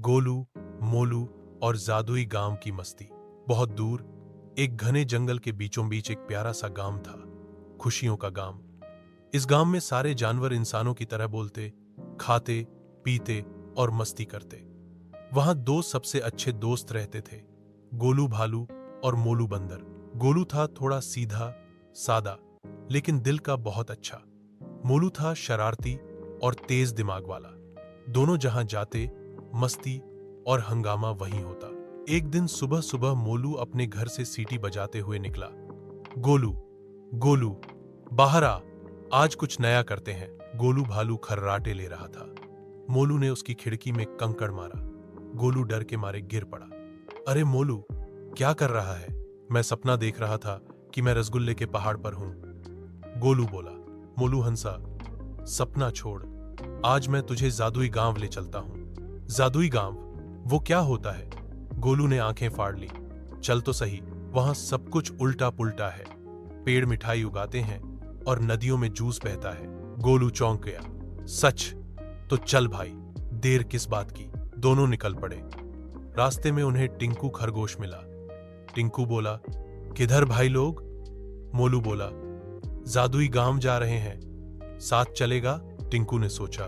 गोलू, मोलू और जादुई गांव की मस्ती। बहुत दूर एक घने जंगल के बीचों बीच एक प्यारा सा गांव था, खुशियों का गांव। इस गांव में सारे जानवर इंसानों की तरह बोलते, खाते, पीते और मस्ती करते। वहां दो सबसे अच्छे दोस्त रहते थे, गोलू भालू और मोलू बंदर। गोलू था थोड़ा सीधा सादा, लेकिन दिल का बहुत अच्छा। मोलू था शरारती और तेज दिमाग वाला। दोनों जहां जाते, मस्ती और हंगामा वहीं होता। एक दिन सुबह सुबह मोलू अपने घर से सीटी बजाते हुए निकला। गोलू, गोलू, बाहर आ, आज कुछ नया करते हैं। गोलू भालू खर्राटे ले रहा था। मोलू ने उसकी खिड़की में कंकड़ मारा। गोलू डर के मारे गिर पड़ा। अरे मोलू, क्या कर रहा है? मैं सपना देख रहा था कि मैं रसगुल्ले के पहाड़ पर हूं। गोलू बोला। मोलू हंसा। सपना छोड़, आज मैं तुझे जादुई गांव ले चलता हूं। जादुई गांव? वो क्या होता है? गोलू ने आंखें फाड़ ली। चल तो सही, वहां सब कुछ उल्टा पुल्टा है। पेड़ मिठाई उगाते हैं और नदियों में जूस बहता है। गोलू चौंक गया। सच? तो चल भाई, देर किस बात की। दोनों निकल पड़े। रास्ते में उन्हें टिंकू खरगोश मिला। टिंकू बोला, किधर भाई लोग? मोलू बोला, जादुई गांव जा रहे हैं, साथ चलेगा? टिंकू ने सोचा,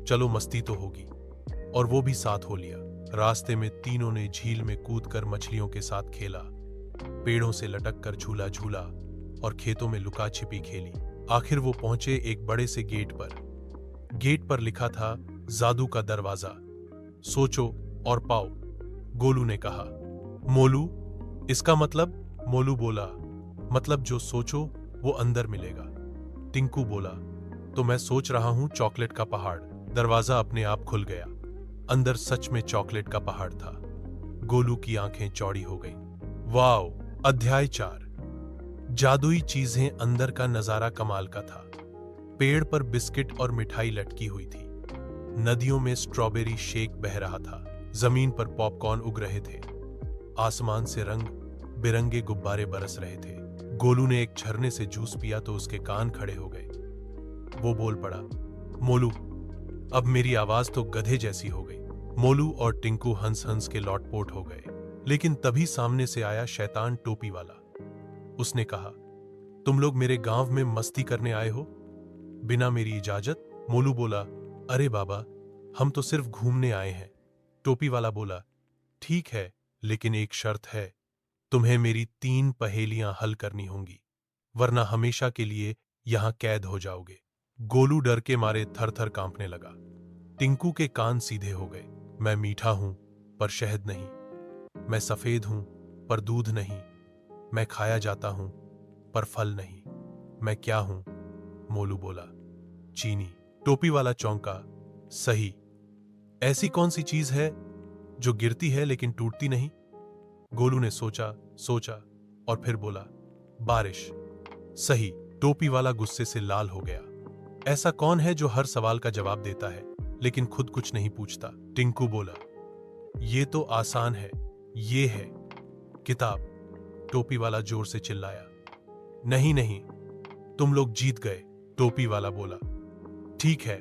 चलो मस्ती तो होगी, और वो भी साथ हो लिया। रास्ते में तीनों ने झील में कूदकर मछलियों के साथ खेला, पेड़ों से लटक कर झूला झूला और खेतों में लुका छिपी खेली। आखिर वो पहुंचे एक बड़े से गेट पर। गेट पर लिखा था, जादू का दरवाजा, सोचो और पाओ। गोलू ने कहा। मोलू, इसका मतलब? मोलू बोला, मतलब जो सोचो वो अंदर मिलेगा। टिंकू बोला, तो मैं सोच रहा हूं चॉकलेट का पहाड़। दरवाजा अपने आप खुल गया। अंदर सच में चॉकलेट का पहाड़ था। गोलू की आंखें चौड़ी हो गईं। वाओ! अध्याय 4। जादुई चीजें। अंदर का नजारा कमाल का था। पेड़ पर बिस्किट और मिठाई लटकी हुई थी। नदियों में स्ट्रॉबेरी शेक बह रहा था। जमीन पर पॉपकॉर्न उग रहे थे। आसमान से रंग बिरंगे गुब्बारे बरस रहे थे। गोलू ने एक झरने से जूस पिया तो उसके कान खड़े हो गए। वो बोल पड़ा, मोलू, अब मेरी आवाज तो गधे जैसी हो गई। मोलू और टिंकू हंस हंस के लौटपोट हो गए। लेकिन तभी सामने से आया शैतान टोपी वाला। उसने कहा, तुम लोग मेरे गांव में मस्ती करने आए हो बिना मेरी इजाजत? मोलू बोला, अरे बाबा, हम तो सिर्फ घूमने आए हैं। टोपी वाला बोला, ठीक है, लेकिन एक शर्त है, तुम्हें मेरी 3 पहेलियां हल करनी होंगी, वरना हमेशा के लिए यहां कैद हो जाओगे। गोलू डर के मारे थर थर कांपने लगा। टिंकू के कान सीधे हो गए। मैं मीठा हूं पर शहद नहीं, मैं सफेद हूं पर दूध नहीं, मैं खाया जाता हूं पर फल नहीं, मैं क्या हूं? मोलू बोला, चीनी। टोपी वाला चौंका। सही। ऐसी कौन सी चीज है जो गिरती है लेकिन टूटती नहीं? गोलू ने सोचा सोचा और फिर बोला, बारिश। सही। टोपी वाला गुस्से से लाल हो गया। ऐसा कौन है जो हर सवाल का जवाब देता है लेकिन खुद कुछ नहीं पूछता? टिंकू बोला, ये तो आसान है, ये है किताब। टोपी वाला जोर से चिल्लाया। नहीं नहीं, तुम लोग जीत गए। टोपी वाला बोला, ठीक है,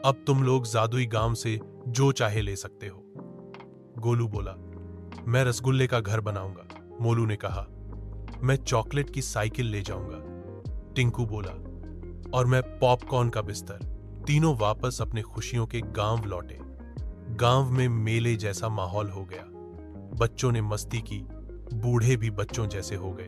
अब तुम लोग जादुई गांव से जो चाहे ले सकते हो। गोलू बोला, मैं रसगुल्ले का घर बनाऊंगा। मोलू ने कहा, मैं चॉकलेट की साइकिल ले जाऊंगा। टिंकू बोला, और मैं पॉपकॉर्न का बिस्तर। तीनों वापस अपने खुशियों के गांव लौटे। गांव में मेले जैसा माहौल हो गया। बच्चों ने मस्ती की, बूढ़े भी बच्चों जैसे हो गए।